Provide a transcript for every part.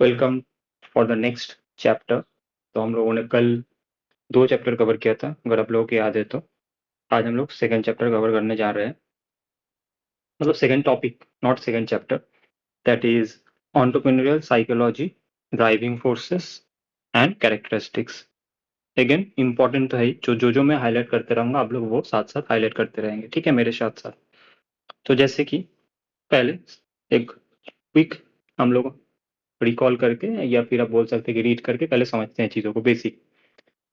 Welcome for the next chapter. तो हम लोगों ने कल 2 चैप्टर कवर किया था, अगर आप लोगों को याद है तो। आज हम लोग सेकंड चैप्टर कवर करने जा रहे हैं, मतलब second topic, not second chapter, that is entrepreneurial psychology, driving forces and characteristics. Again important तो है ही, जो मैं हाईलाइट करते रहूंगा आप लोग वो साथ साथ हाईलाइट करते रहेंगे, ठीक है, मेरे साथ साथ। तो जैसे कि पहले एक क्विक हम लोग रिकॉल करके या फिर आप बोल सकते हैं कि रीड करके पहले समझते हैं चीज़ों को, बेसिक।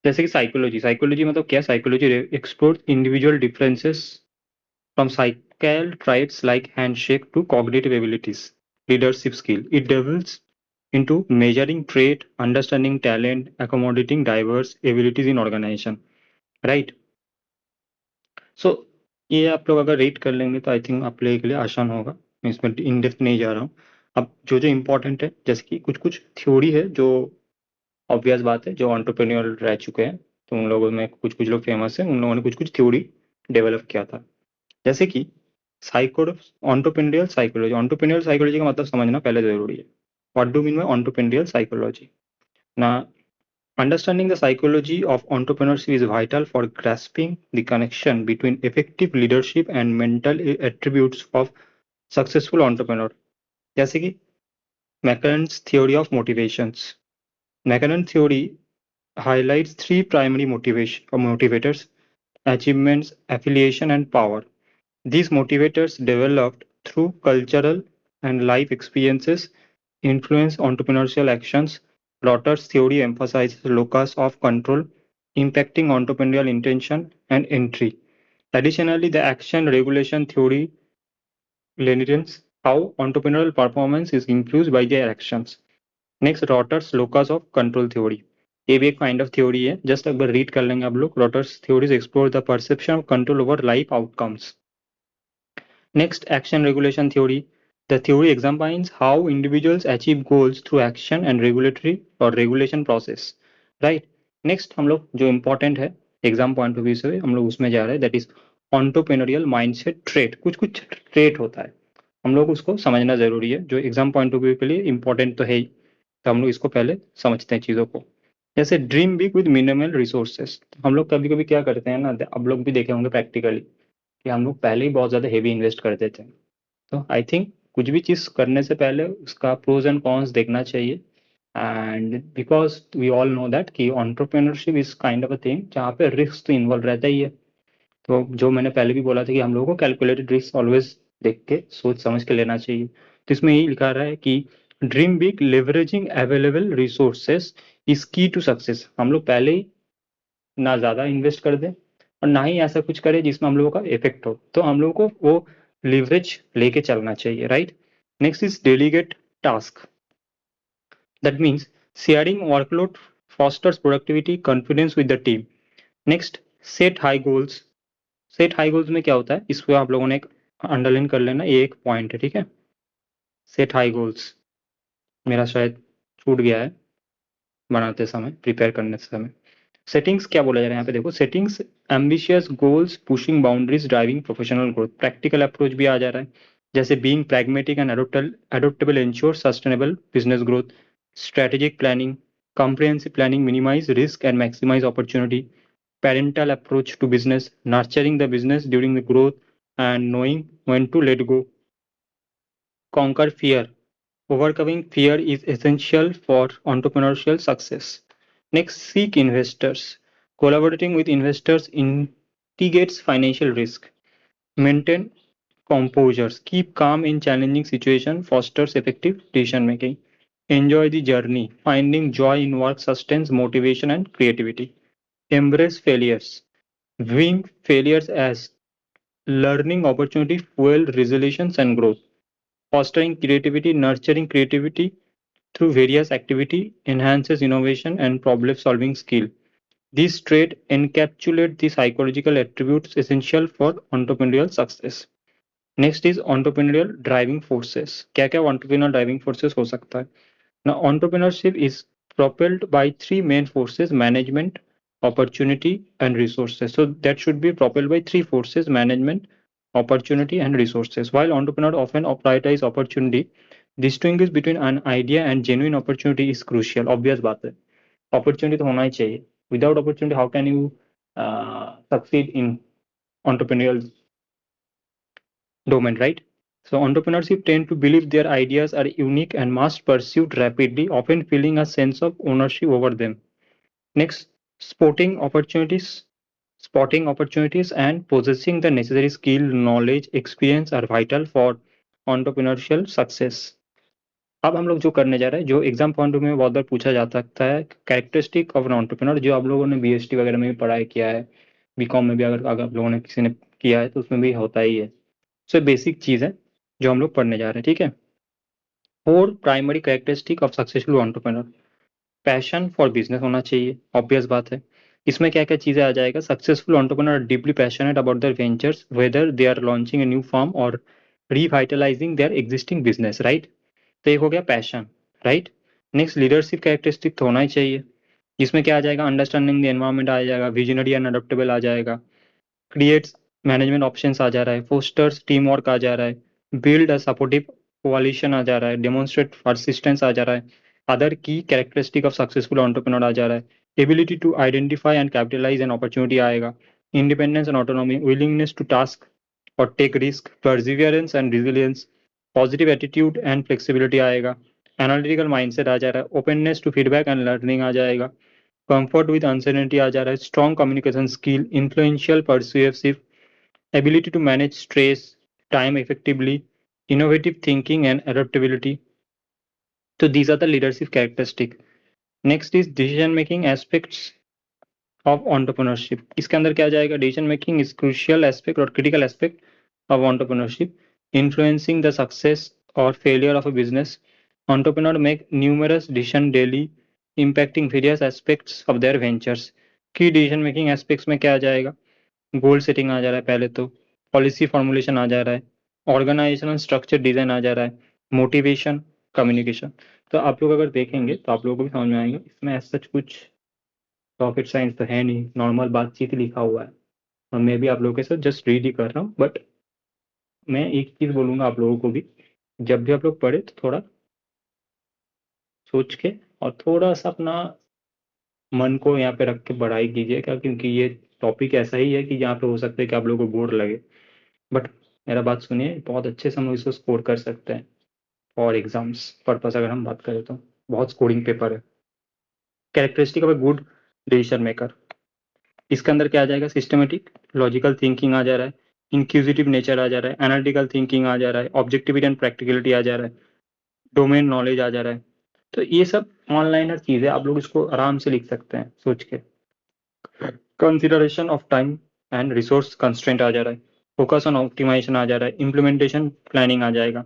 जैसे कि साइकोलॉजी, साइकोलॉजी मतलब क्या? Psychology explore individual differences from cycle traits like handshake to cognitive abilities, leadership skill. It delves into measuring trait, understanding talent, accommodating diverse abilities in organization, right? So ये आप लोग अगर read कर लेंगे तो I think आप लोगों के लिए आसान होगा। मैं इसमें इन डेप्थ नहीं जा रहा हूँ। अब जो इम्पोर्टेंट है, जैसे कि कुछ कुछ थ्योरी है जो ऑब्वियस बात है, जो एंटरप्रेन्योर रह चुके हैं, तो उन लोगों में कुछ कुछ लोग फेमस हैं, उन लोगों ने कुछ कुछ थ्योरी डेवलप किया था। जैसे कि psycho entrepreneurial psychology. Entrepreneurial psychology का मतलब समझना पहले जरूरी है। What do mean by entrepreneurial psychology? ना, understanding the psychology of entrepreneurship is vital for grasping the connection between effective leadership and mental attributes of successful entrepreneur. जैसे कि मैकनन्स theory of motivations. मैकनन theory highlights three primary motivators: achievements, affiliation, and power. These motivators, developed through cultural and life experiences, influence entrepreneurial actions. Rotter's theory emphasizes locus of control, impacting entrepreneurial intention and entry. Additionally, the action regulation theory delineates how entrepreneurial performance is influenced by their actions. Next, Rotter's locus of control theory. ये भी एक kind of theory है, just अगर read कर लेंगे आप लोग। Rotter's theories explore the perception of control over life outcomes. Next, action regulation theory. The theory examines how individuals achieve goals through action and regulatory और रेगुलेशन प्रोसेस, राइट। नेक्स्ट हम लोग जो important है exam point of view से हम लोग उसमें जा रहे हैं, that is entrepreneurial mindset trait. कुछ कुछ ट्रेट होता है, हम लोग उसको समझना जरूरी है, जो एग्जाम पॉइंट ऑफ व्यू के लिए इंपॉर्टेंट तो है ही। तो हम लोग इसको पहले समझते हैं चीज़ों को। जैसे dream big with minimal resources. हम लोग कभी कभी क्या करते हैं ना, आप लोग भी देखे होंगे प्रैक्टिकली, कि हम लोग पहले ही बहुत ज़्यादा हेवी इन्वेस्ट कर देते हैं। तो आई थिंक कुछ भी चीज़ करने से पहले उसका प्रोज एंड कॉन्स देखना चाहिए। And because we all know that कि entrepreneurship is kind of a thing जहाँ पे रिस्क तो इन्वॉल्व रहता ही है। तो जो मैंने पहले भी बोला था कि हम लोगों को कैलकुलेटेड रिस्क ऑलवेज देख के सोच समझ के लेना चाहिए। तो इसमें यही लिखा रहा है कि dream big, leveraging available resources is की टू सक्सेस। हम लोग पहले ही ना ज़्यादा इन्वेस्ट कर दें और ना ही ऐसा कुछ करें जिसमें हम लोगों का इफेक्ट हो, तो हम लोगों को वो लिवरेज लेके चलना चाहिए, right. Next is delegate task. That means sharing workload fosters productivity, confidence with the team. Next, set high goals. Set high goals में क्या होता है, इसको आप लोगों ने एक अंडरलाइन कर लेना, ये एक पॉइंट है, ठीक है। सेट हाई गोल्स मेरा शायद छूट गया है बनाते समय, प्रिपेयर करने समय। सेटिंग्स क्या बोला जा रहा है यहाँ पे, देखो। Settings ambitious goals, pushing boundaries, driving professional growth. Practical approach भी आ जा रहा है, जैसे being pragmatic and adaptable ensure sustainable business growth. Strategic planning, comprehensive planning minimize risk and maximize opportunity. Parental approach to business, nurturing the business during the growth and knowing when to let go. Conquer fear. Overcoming fear is essential for entrepreneurial success. Next, seek investors. Collaborating with investors mitigates financial risk. Maintain composure. Keep calm in challenging situations, fosters effective decision making. Enjoy the journey. Finding joy in work sustains motivation and creativity. Embrace failures. Viewing failures as learning opportunity fuel resilience and growth. Fostering creativity, nurturing creativity through various activity enhances innovation and problem solving skill. These traits encapsulate the psychological attributes essential for entrepreneurial success. Next is entrepreneurial driving forces. क्या क्या entrepreneurial driving forces हो सकता है? Now, entrepreneurship is propelled by three main forces: management, opportunity, and resources. So that should be propelled by three forces: management, opportunity, and resources. While entrepreneurs often prioritize opportunity, distinguish between an idea and genuine opportunity is crucial. Obvious बात है, opportunity तो होना ही चाहिए। Without opportunity how can you succeed in entrepreneurial domain, right? So entrepreneurship tend to believe their ideas are unique and must pursued rapidly, often feeling a sense of ownership over them. Next, spotting opportunities. Spotting opportunities and possessing the necessary skill, knowledge, experience are vital for entrepreneurial success. अब हम लोग जो करने जा रहे हैं, जो exam point में बहुत बार पूछा जा सकता है, कैरेक्टरिस्टिक ऑफ एन एंटरप्रेन्योर, जो आप लोगों ने बीएसटी वगैरह में भी पढ़ाई किया है, बीकॉम में भी अगर आप लोगों ने किसी ने किया है तो उसमें भी होता ही है। सो बेसिक चीज़ है जो हम लोग पढ़ने जा रहे हैं, ठीक है। 4 primary characteristic of successful entrepreneur. Passion for business होना चाहिए, ऑब्वियस बात है। इसमें क्या क्या चीज़ें आ जाएगा, successful entrepreneurs are deeply passionate about their ventures, whether they are launching a new firm और revitalising their existing business, right. तो एक हो गया passion, right. Next, leadership characteristic तो होना ही चाहिए, जिसमें क्या आ जाएगा, अंडरस्टैंडिंग द एनवायरमेंट आ जाएगा, विजनरी एंड अडेप्टेबल आ जाएगा, क्रिएट्स मैनेजमेंट ऑप्शंस आ जा रहा है, फोस्टर्स टीम वर्क आ जा रहा है, बिल्ड अ सपोर्टिव कोalition आ जा रहा है, डेमोन्स्ट्रेट परसिस्टेंस आ जा रहा है, other key characteristic of successful entrepreneur आ जा रहा है, ability to identify and capitalise an opportunity आएगा, independence and autonomy, willingness to task और take risk, perseverance and resilience, positive attitude and flexibility आएगा, एनालिटिकल माइंडसेट आ जा रहा है, openness to feedback and learning आ जाएगा, कंफर्ट विद अनसर्टेनिटी आ जा रहा है, strong communication skill, influential persuasive, ability to manage stress, time effectively, innovative thinking and adaptability. So these are the leadership characteristic. Next is decision making aspects of entrepreneurship. इसके अंदर क्या जाएगा, decision making is crucial aspect और critical aspect of entrepreneurship, influencing the success or failure of a business. Entrepreneur make numerous decisions daily, impacting various aspects of their ventures. Key decision making aspects में क्या आ जाएगा, goal setting आ जा रहा है पहले तो, policy formulation आ जा रहा है, ऑर्गेनाइजेशनल स्ट्रक्चर डिजाइन आ जा रहा है, मोटिवेशन, कम्युनिकेशन। तो आप लोग अगर देखेंगे तो आप लोगों को भी समझ में आएगा, इसमें ऐसा कुछ रॉकेट साइंस तो है नहीं, नॉर्मल बातचीत लिखा हुआ है और मैं भी आप लोगों के साथ जस्ट रीड ही कर रहा हूँ। बट मैं एक चीज़ बोलूँगा आप लोगों को भी, जब भी आप लोग पढ़े तो थोड़ा सोच के और थोड़ा सा अपना मन को यहाँ पे रख के पढ़ाई कीजिए, क्या, क्योंकि ये टॉपिक ऐसा ही है कि यहाँ पे हो सकता है कि आप लोगों को बोर लगे। बट मेरा बात सुनिए, बहुत अच्छे से हम लोग इसको स्कोर कर सकते हैं फॉर एग्जाम्स पर्पस। अगर हम बात करें तो बहुत स्कोरिंग पेपर है। Characteristic of a good decision maker, इसके अंदर क्या आ जाएगा, सिस्टमेटिक लॉजिकल थिंकिंग आ जा रहा है, इंक्यूजिटिव नेचर आ जा रहा है, एनालिटिकल थिंकिंग आ जा रहा है, ऑब्जेक्टिविटी एंड प्रैक्टिकलिटी आ जा रहा है, डोमेन नॉलेज आ जा रहा है। तो ये सब ऑनलाइन हर चीज़ है, आप लोग इसको आराम से लिख सकते हैं सोच के। Consideration of time and resource constraint आ जा रहा है, फोकस ऑन ऑप्टिमाइजेशन आ जा रहा है, इम्प्लीमेंटेशन प्लानिंग आ जाएगा,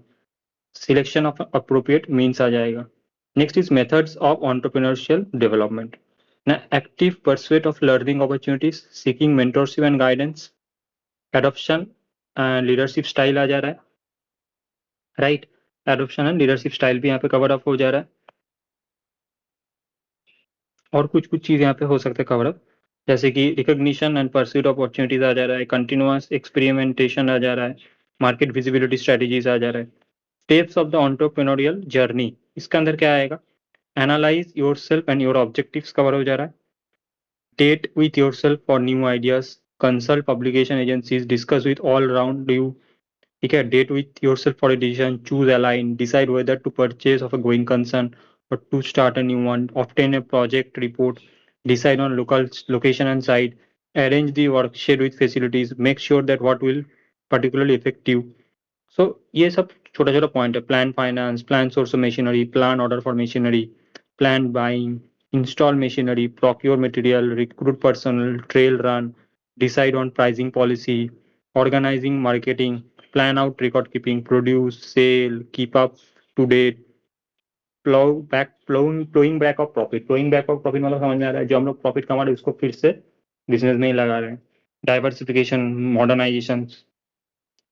सिलेक्शन ऑफ अप्रोप्रिएट मीन्स आ जाएगा। Next is methods of entrepreneurial development ना, active pursuit of learning opportunities, seeking mentorship and guidance, adoption and leadership style आ जा रहा है, right. Adoption and leadership style भी यहाँ पे कवर अप हो जा रहा है, और कुछ कुछ चीज़ यहाँ पे हो सकता है कवर अप, जैसे कि recognition and pursuit of opportunities आ जा रहा है, कंटिन्यूअस एक्सपेरिमेंटेशन आ जा रहा है, मार्केट विजिबिलिटी स्ट्रेटजीज आ जा रहा है, steps of the entrepreneurial journey, इसके अंदर क्या आएगा, analyse yourself and your objectives cover हो जा रहा है, date with yourself for new ideas, consult publication agencies, discuss with all round you, ठीक है, date with yourself for a decision, choose align, decide whether to purchase of a going concern or to start a new one, obtain a project report, decide on location and site, arrange the worksheet with facilities, make sure that what will particularly effective. So ये सब छोटा छोटा point है, plan finance, plan source of machinery, plan order for machinery, plan buying, install machinery, procure material, recruit personal, trail run, decide on pricing policy, organizing marketing, plan out record keeping, produce, sale, keep up to date, ploughing back of profit. Ploughing back of profit मतलब समझ में आ रहा है, जो हम लोग profit कमा रहे हैं उसको फिर से बिजनेस में ही लगा रहे हैं, डाइवर्सिफिकेशन, मॉडर्नाइजेशन।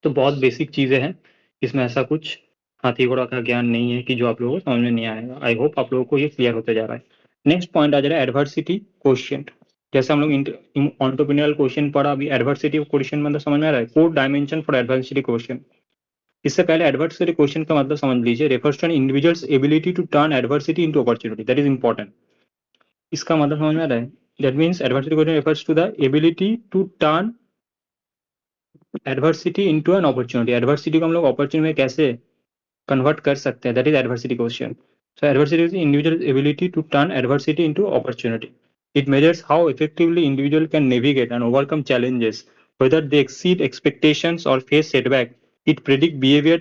तो बहुत बेसिक चीज़ें हैं, इसमें ऐसा कुछ हाथी घोड़ा का ज्ञान नहीं है कि जो आप लोगों को समझ में नहीं आएगा। आई होप आप लोगों को ये क्लियर होते जा रहा है। नेक्स्ट पॉइंट आ जा रहा है एडवर्सिटी क्वेश्चन। जैसे हम लोग एंटरप्रेन्योरियल क्वेश्चन पढ़ा, अभी एडवर्सिटी क्वेश्चन मतलब समझ में आ रहा है, 4 डायमेंशन फॉर एडवर्सिटी क्वेश्चन। इससे पहले एडवर्सरी क्वेश्चन का मतलब समझ लीजिए, refers to an individual's ability to turn adversity into opportunity, that is important. इसका मतलब समझ में आ रहा है? That means adversary question refers to the ability to turn adversity into an opportunity. Adversity को हम लोग अपॉर्चुनिटी में कैसे कन्वर्ट कर सकते हैं, that is adversity question. So adversity is the individual's ability to turn adversity into opportunity. It measures how effectively individual can navigate and overcome challenges, whether they exceed expectations or face setback. It predict behavior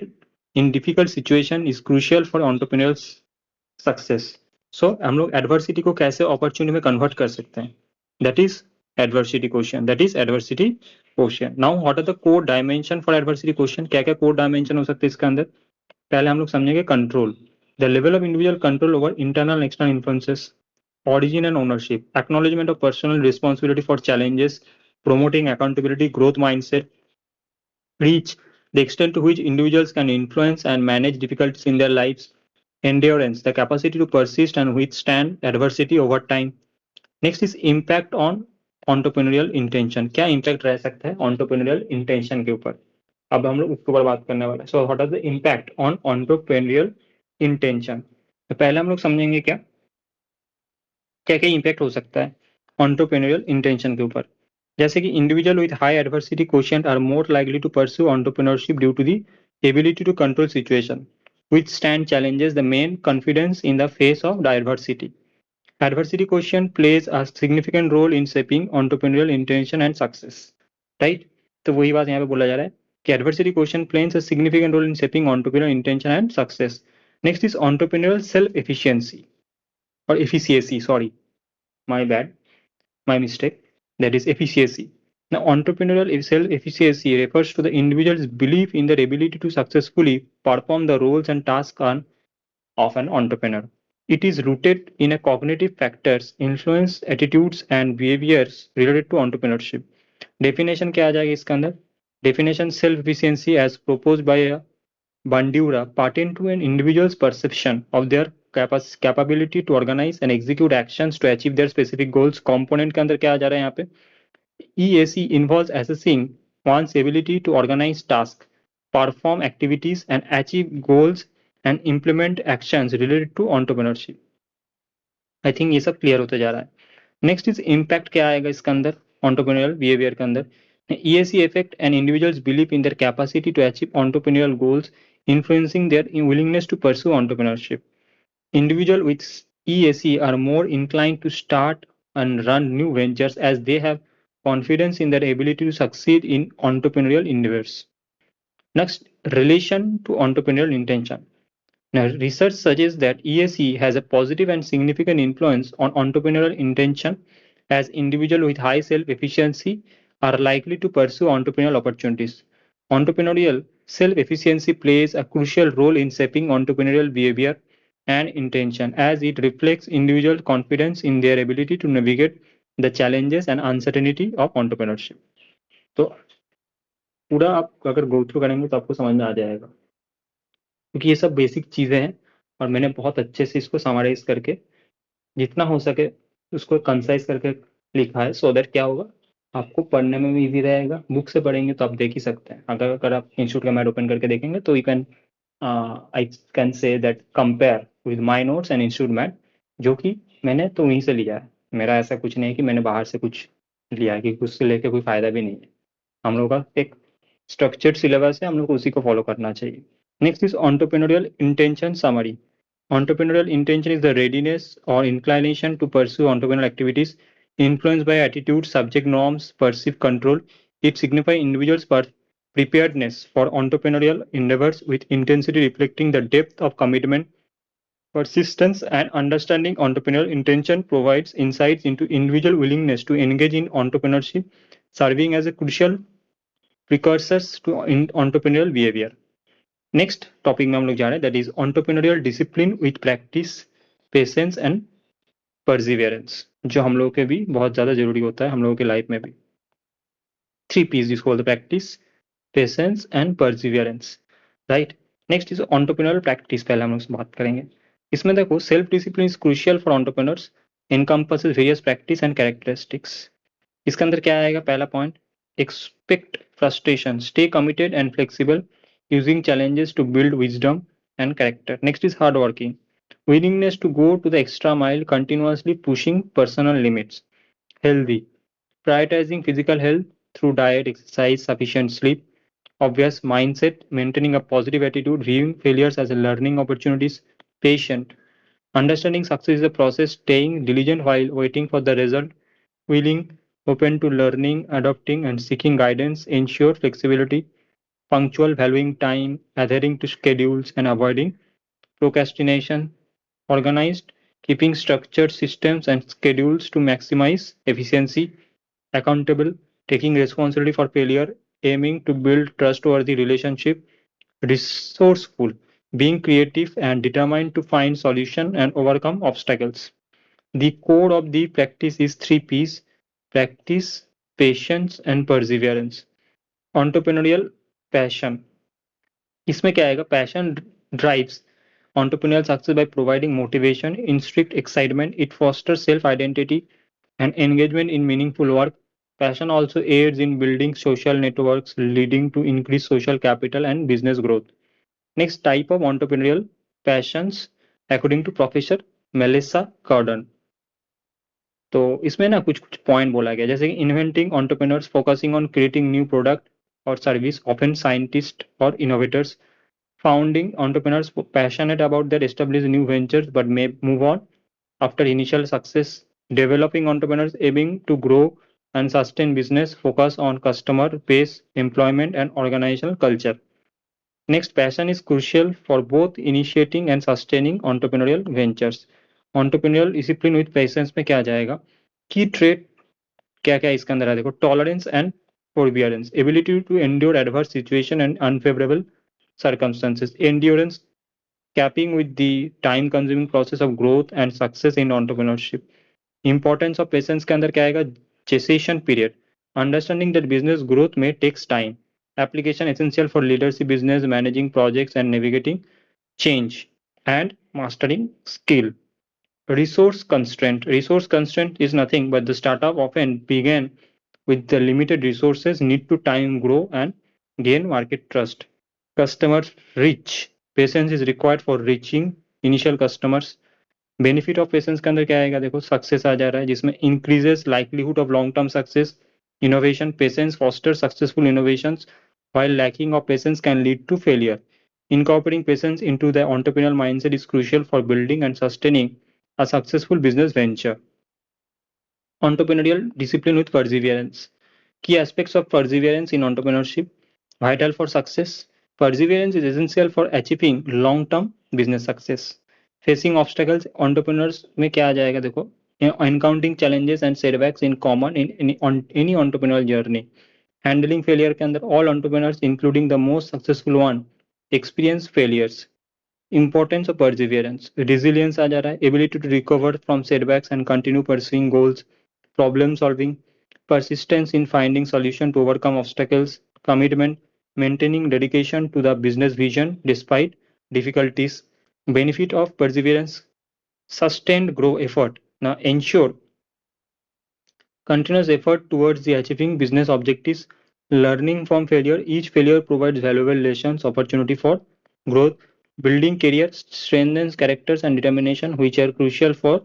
in difficult situation is crucial for entrepreneurial success. So हम लोग adversity को कैसे opportunity में convert कर सकते हैं, that is adversity question. That is adversity question. Now what are the core dimension for adversity question? क्या क्या core dimension हो सकते हैं इसके अंदर? पहले हम लोग समझेंगे control, the level of individual control over internal and external influences, origin and ownership, acknowledgement of personal responsibility for challenges, promoting accountability, growth mindset, reach, the extent to which individuals can influence and manage difficulties in their lives, endurance, the capacity to persist and withstand adversity over time. Next is impact on entrepreneurial intention, क्या impact रह सकता है entrepreneurial intention के ऊपर, अब हम लोग उसके ऊपर बात करने वाले हैं। So what are the impact on entrepreneurial intention, तो पहले हम लोग समझेंगे क्या क्या क्या इम्पैक्ट हो सकता है entrepreneurial intention के ऊपर। जैसे कि individual with high adversity quotient are more likely to pursue entrepreneurship due to the ability to control situation, withstand challenges, the main confidence in the face of diversity. Adversity quotient plays a significant role in shaping entrepreneurial intention and success. Right? तो वही बात यहाँ पे बोला जा रहा है कि adversity quotient plays a significant role in shaping entrepreneurial intention and success. Next is entrepreneurial self-efficiency or efficacy. Sorry, my bad, my mistake. That is efficacy. Now, entrepreneurial self-efficacy refers to the individual's belief in their ability to successfully perform the roles and tasks of an entrepreneur. It is rooted in a cognitive factors, influence, attitudes and behaviors related to entrepreneurship. Definition क्या आ जाएगी इसके अंदर? Definition self efficiency as proposed by Bandura pertain to an individual's perception of their capability to organize and execute actions to achieve their specific goals. Component के अंदर क्या आ जा रहा है यहाँ पे? EAC involves assessing one's ability to organize tasks, perform activities and achieve goals and implement actions related to entrepreneurship. I think ये सब क्लियर होते जा रहा है। नेक्स्ट इज इम्पैक्ट क्या आएगा इसके अंदर entrepreneurial behavior के अंदर? EAC affect an individual's belief in their capacity to achieve entrepreneurial goals, influencing their willingness to pursue entrepreneurship. Individuals with EAC are more inclined to start and run new ventures as they have confidence in their ability to succeed in entrepreneurial endeavors. Next, relation to entrepreneurial intention. Now, research suggests that EAC has a positive and significant influence on entrepreneurial intention, as individuals with high self-efficiency are likely to pursue entrepreneurial opportunities. Entrepreneurial self-efficiency plays a crucial role in shaping entrepreneurial behavior and intention, as it reflects individual confidence in their ability to navigate the challenges and uncertainty of entrepreneurship. तो पूरा आप अगर go through करेंगे तो आपको समझ में आ जाएगा, क्योंकि ये सब बेसिक चीज़ें हैं और मैंने बहुत अच्छे से इसको समराइज़ करके जितना हो सके उसको कंसाइज़ करके लिखा है, सो दैट क्या होगा आपको पढ़ने में भी ईज़ी रहेगा। बुक से पढ़ेंगे तो आप देख ही सकते हैं। अगर आप इंस्टीट्यूट का मैथ ओपन करके देखेंगे तो you can I can say that compare with my notes and institute math, जो कि मैंने तो वहीं से लिया है। मेरा ऐसा कुछ नहीं है कि मैंने बाहर से कुछ लिया है, क्योंकि उससे लेके कोई फ़ायदा भी नहीं है। हम लोगों का एक स्ट्रक्चर्ड सिलेबस है, हम लोग को उसी को फॉलो करना चाहिए। Next is entrepreneurial intention summary. Entrepreneurial intention is the readiness or inclination to pursue entrepreneurial activities influenced by attitudes, subject norms, perceived control. It signifies individuals' preparedness for entrepreneurial endeavors with intensity reflecting the depth of commitment, persistence, and understanding. Entrepreneurial intention provides insights into individual willingness to engage in entrepreneurship, serving as a crucial precursors to entrepreneurial behavior. Next topic में हम लोग जा रहे हैं, that is entrepreneurial discipline with practice, patience and perseverance, जो हम लोगों के भी बहुत ज़्यादा जरूरी होता है हम लोगों के लाइफ में भी। 3 P's जिसको बोलते हैं, practice, patience and Perseverance, right. Next is entrepreneurial practice, पहले हम लोग बात करेंगे। इसमें देखो self discipline is crucial for entrepreneurs, encompasses various practice and characteristics. इसके अंदर क्या आएगा? पहला point, expect frustration, stay committed and flexible, using challenges to build wisdom and character. Next is hardworking, willingness to go to the extra mile, continuously pushing personal limits. Healthy, prioritizing physical health through diet, exercise, sufficient sleep. Obvious, mindset, maintaining a positive attitude, viewing failures as a learning opportunities. Patient, understanding success is a process, staying diligent while waiting for the result. Willing, open to learning, adopting, and seeking guidance. Ensure flexibility. Punctual, valuing time, adhering to schedules, and avoiding procrastination. Organized, keeping structured systems and schedules to maximize efficiency. Accountable, taking responsibility for failure, aiming to build trustworthy relationship. Resourceful, being creative and determined to find solution and overcome obstacles. The core of the practice is three P's: practice, patience and perseverance. Entrepreneurial passion, इसमें क्या आएगा? Passion drives entrepreneurial success by providing motivation, instinct, excitement. It fosters self-identity and engagement in meaningful work. Passion also aids in building social networks, leading to increased social capital and business growth. Next type of entrepreneurial passions, according to Professor Melissa Cardon. तो इसमें ना कुछ कुछ point बोला गया, जैसे कि inventing entrepreneurs focusing on creating new product और सर्विस, ऑफन साइंटिस्ट और innovators. Founding entrepreneurs passionate about their established new ventures but may move on after initial success. Developing entrepreneurs aiming to grow and sustain business, focus on customer base, employment, and organizational culture. Next, passion is crucial for both initiating and sustaining entrepreneurial ventures. Entrepreneurial discipline with patience में क्या आ जाएगा? Key trait क्या क्या इसके अंदर है देखो. Tolerance and forbearance, ability to endure adverse situation and unfavorable circumstances. Endurance, capping with the time consuming process of growth and success in entrepreneurship. Importance of patience के अंदर क्या आएगा? Gestation period, understanding that business growth may takes time. Application essential for leadership, business managing projects and navigating change. And mastering skill. Resource constraint is nothing but the startup often began with the limited resources, need to time grow and gain market trust. Customers reach, patience is required for reaching initial customers. Benefit of patience के अंदर क्या आएगा देखो, success आ जा रहा है जिसमें increases livelihood of long term success. Innovation, patience foster successful innovations while lacking of patience can lead to failure. Incorporating patience into the entrepreneurial mindset is crucial for building and sustaining a successful business venture. Entrepreneurial discipline with perseverance. Key aspects of perseverance in entrepreneurship. Vital for success. Perseverance is essential for achieving long-term business success. Facing obstacles, entrepreneurs में क्या आ जाएगा देखो, encountering challenges and setbacks in common in any entrepreneurial journey. Handling failure के अंदर all entrepreneurs including the most successful one experience failures. Importance of perseverance. Resilience आ जा रहा है, ability to recover from setbacks and continue pursuing goals. Problem solving, persistence in finding solution to overcome obstacles. Commitment, maintaining dedication to the business vision despite difficulties. Benefit of perseverance, sustained growth effort. Now ensure continuous effort towards the achieving business objectives. Learning from failure, each failure provides valuable lessons, opportunity for growth. Building career strengthens characters and determination, which are crucial for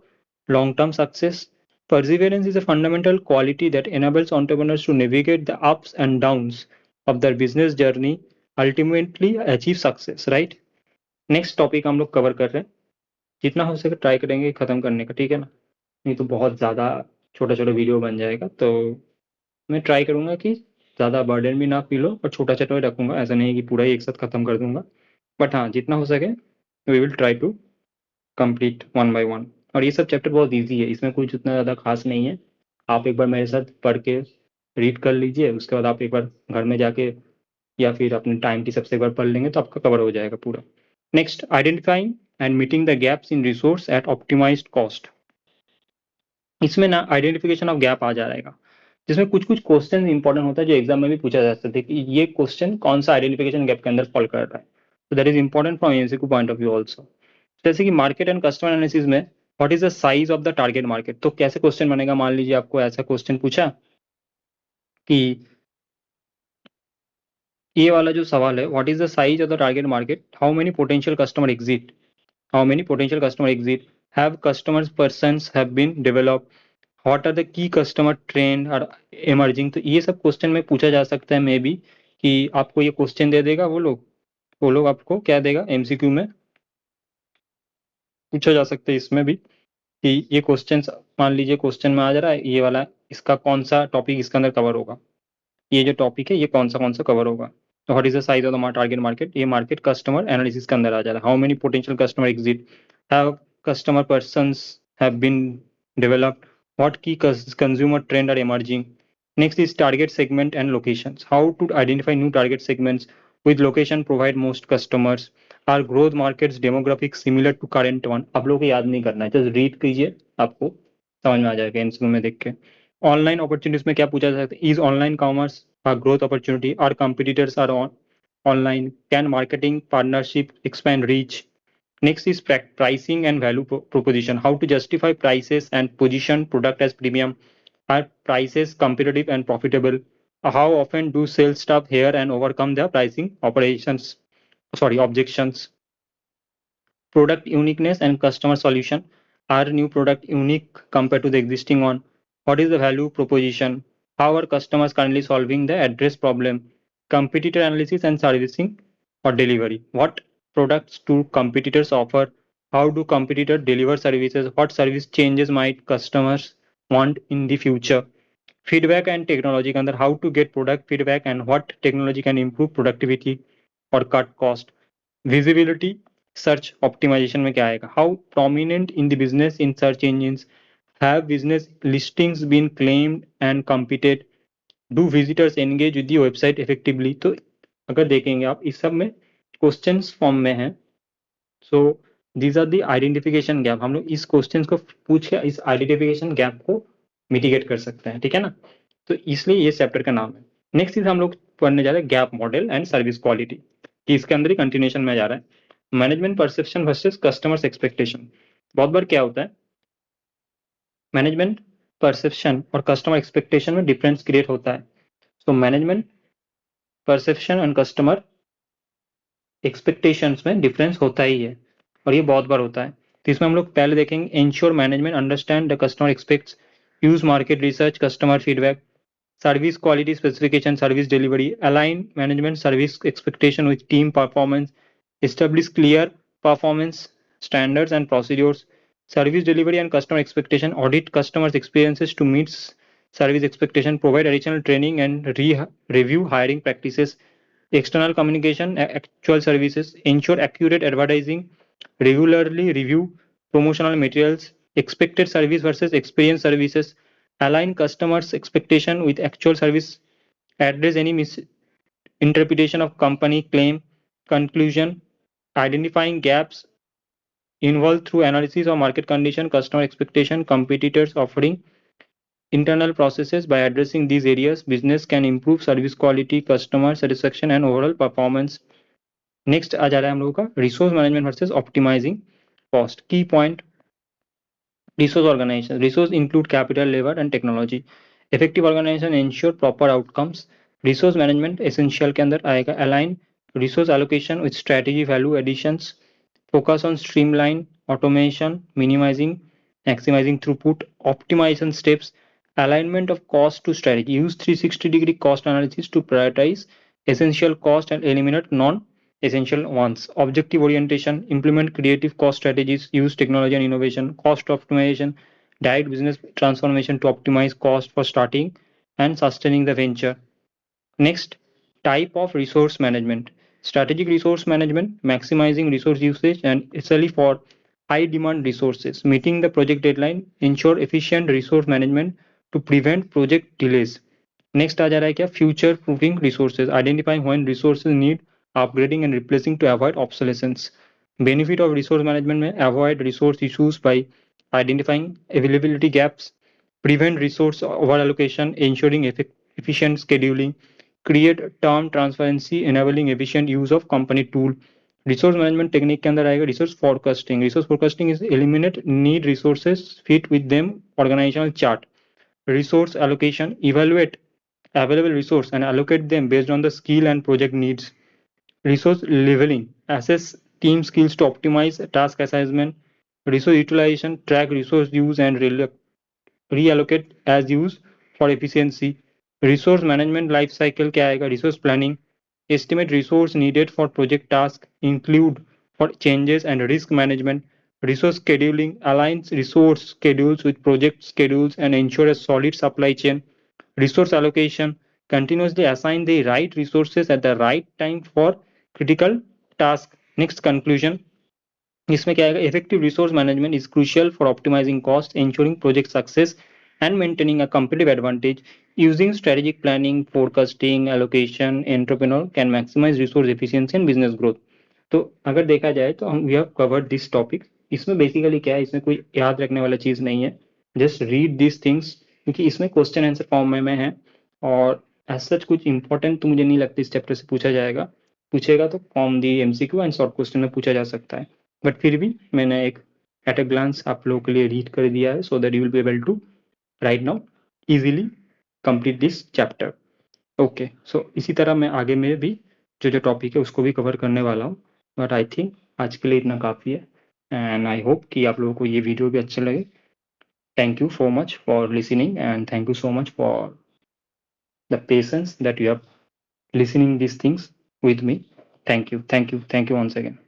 long-term success. Perseverance is a fundamental quality that enables entrepreneurs to navigate the ups and downs of their business journey, ultimately achieve success, right? Next topic हम लोग cover कर रहे हैं, जितना हो सके try करेंगे खत्म करने का, ठीक है ना? नहीं तो बहुत ज़्यादा छोटा छोटा वीडियो बन जाएगा, तो मैं ट्राई करूँगा कि ज़्यादा बर्डन भी ना फील हो और छोटा छोटा ही रखूँगा, ऐसा नहीं है कि पूरा ही एक साथ खत्म कर दूंगा, बट हाँ जितना हो सके we will try to complete one by one. और ये सब चैप्टर बहुत ईजी है, इसमें कुछ उतना ज़्यादा खास नहीं है. आप एक बार मेरे साथ पढ़ के रीड कर लीजिए, उसके बाद आप एक बार घर में जाके या फिर अपने टाइम की सबसे एक बार पढ़ लेंगे तो आपका कवर हो जाएगा पूरा. Next, identifying and meeting the gaps in resource at optimised cost. इसमें ना आइडेंटिफिकेशन ऑफ गैप आ जाएगा, जिसमें कुछ कुछ क्वेश्चन इंपॉर्टेंट होता है जो एग्जाम में भी पूछा जा सकता है कि ये क्वेश्चन कौन सा आइडेंटिफिकेशन गैप के अंदर फॉल कर रहा है. तो that is important from MCQ point of view also. जैसे कि मार्केट एंड कस्टमर एनालिसिस में what is the size of the target market. तो कैसे क्वेश्चन बनेगा, मान लीजिए आपको ऐसा क्वेश्चन पूछा कि ये वाला जो सवाल है, what is the size of the target market, how many potential customer exist, how many potential customer exist, have customers persons have been develop, what are the key customer trend are emerging. तो ये सब question में पूछा जा सकता है may be, कि आपको ये क्वेश्चन दे देगा वो लोग आपको क्या देगा, एमसीक्यू में पूछा जा सकता है इसमें भी, कि ये क्वेश्चन मान लीजिए क्वेश्चन में आ जा रहा है ये वाला, इसका कौन सा टॉपिक इसके अंदर कवर होगा, ये जो टॉपिक है ये कौन सा कवर होगा। तो what is the size of the target market, ये मार्केट कस्टमर एनालिसिस के अंदर आ जा रहा है। How many potential customer exist, have customer persons have been developed, what key consumer trend are emerging. Next is target segment and locations, how to identify new target segments with location provide most customers, are growth markets demographics similar to current one। आप लोगों को याद नहीं करना है, just read कीजिए, आपको समझ में आ जाएगा एमसीक्यू में देख के। ऑनलाइन अपॉर्चुनिटीज में क्या पूछा जा सकता है, is online commerce a growth opportunity, our competitors are online, can marketing partnership expand reach। Next is pricing and value proposition, how to justify prices and position product as premium, are prices competitive and profitable, how often do sales staff hear and overcome their pricing objections, product uniqueness and customer solution, are new product unique compared to the existing one, what is the value proposition, how are customers currently solving the address problem, competitor analysis and servicing or delivery, what products do competitors offer, how do competitors deliver services, what service changes might customers want in the future, feedback and technology के अंदर how to get product feedback and what technology can improve productivity or cut cost, visibility search optimization में क्या आएगा, how prominent in the business in search engines, have business listings been claimed and competed, do visitors engage with the website effectively। तो अगर देखेंगे आप इस सब में क्वेश्चंस फॉर्म में है, so these are the identification gap, हम लोग इस क्वेश्चन को पूछ के इस आइडेंटिफिकेशन गैप को मिटिगेट कर सकते हैं, ठीक है ना। तो इसलिए ये चैप्टर का नाम है। नेक्स्ट चीज हम लोग पढ़ने जा रहे हैं gap model and service quality, कि इसके अंदर ही कंटिन्यूशन में जा रहा है। Management perception versus customers expectation. बहुत बार क्या होता है, मैनेजमेंट परसेप्शन और कस्टमर एक्सपेक्टेशन में डिफरेंस क्रिएट होता है। So management perception and customer expectations में डिफरेंस होता ही है, और ये बहुत बार होता है। तो इसमें हम लोग पहले देखेंगे ensure management understand the customer aspects, use market research, customer feedback, service quality specification, service delivery, align management service expectation with team performance, establish clear performance standards and procedures, service delivery and customer expectation, audit customers experiences to meet service expectation, provide additional training and review hiring practices, external communication, actual services, ensure accurate advertising, regularly review promotional materials, expected service versus experienced services, align customers' expectation with actual service, address any misinterpretation of company claim, conclusion, identifying gaps involved through analysis of market condition, customer expectation, competitors offering, internal processes। By addressing these areas, business can improve service quality, customer satisfaction and overall performance। Next आ जा रहा है हम लोगों का resource management versus optimising cost. Key point, resource organization, resource include capital, labor and technology, effective organization ensure proper outcomes, resource management essential के अंदर आएगा, align resource allocation with strategy value additions, focus on streamline automation, minimizing maximizing throughput, optimization steps, alignment of cost to strategy, use 360-degree cost analysis to prioritize essential cost and eliminate non essential ones, objective orientation, implement creative cost strategies, use technology and innovation, cost optimization, direct business transformation to optimize cost for starting and sustaining the venture. Next, type of resource management. Strategic resource management, maximizing resource usage and especially for high demand resources, meeting the project deadline, ensure efficient resource management to prevent project delays. Next आ जा रहा है क्या, future proofing resources, identifying when resources need upgrading and replacing to avoid obsolescence. Benefit of resource management में avoid resource issues by identifying availability gaps, prevent resource over allocation, ensuring efficient scheduling, create term transparency, enabling efficient use of company tool। Resource management technique के अंदर आएगा resource forecasting. Resource forecasting is eliminate need resources, fit with them organisational chart. Resource allocation, evaluate available resource and allocate them based on the skill and project needs. Resource leveling, assess team skills to optimize task assignment. Resource utilization, track resource use and reallocate as used for efficiency. Resource management life cycle क्या आएगा? Resource planning, estimate resource needed for project task, include for changes and risk management. Resource scheduling aligns resource schedules with project schedules and ensure a solid supply chain. Resource allocation, continuously assign the right resources at the right time for critical task. Next conclusion, इसमें क्या आएगा? Effective resource management is crucial for optimizing costs, ensuring project success and maintaining a competitive advantage. Using strategic planning, forecasting, allocation, entrepreneur can maximize resource efficiency and business growth. तो अगर देखा जाए तो हम we have covered this topic. इसमें basically क्या है, इसमें कोई याद रखने वाला चीज़ नहीं है. जस्ट रीड दिस थिंग्स, क्योंकि इसमें क्वेश्चन आंसर फॉर्म में है और एज सच कुछ इंपॉर्टेंट तो मुझे नहीं लगता इस चैप्टर से पूछा जाएगा. पूछेगा तो from the MCQ and short question में पूछा जा सकता है. बट फिर भी मैंने एक एट अ ग्लांस आप लोगों के लिए रीड कर दिया है so that you will be able to right now easily complete this chapter. Okay, so इसी तरह मैं आगे में भी जो टॉपिक है उसको भी कवर करने वाला हूँ. बट आई थिंक आज के लिए इतना काफ़ी है एंड आई होप कि आप लोगों को ये वीडियो भी अच्छा लगे. Thank you so much for listening and thank you so much for the patience that you have listening these things with me. Thank you, thank you, thank you once again.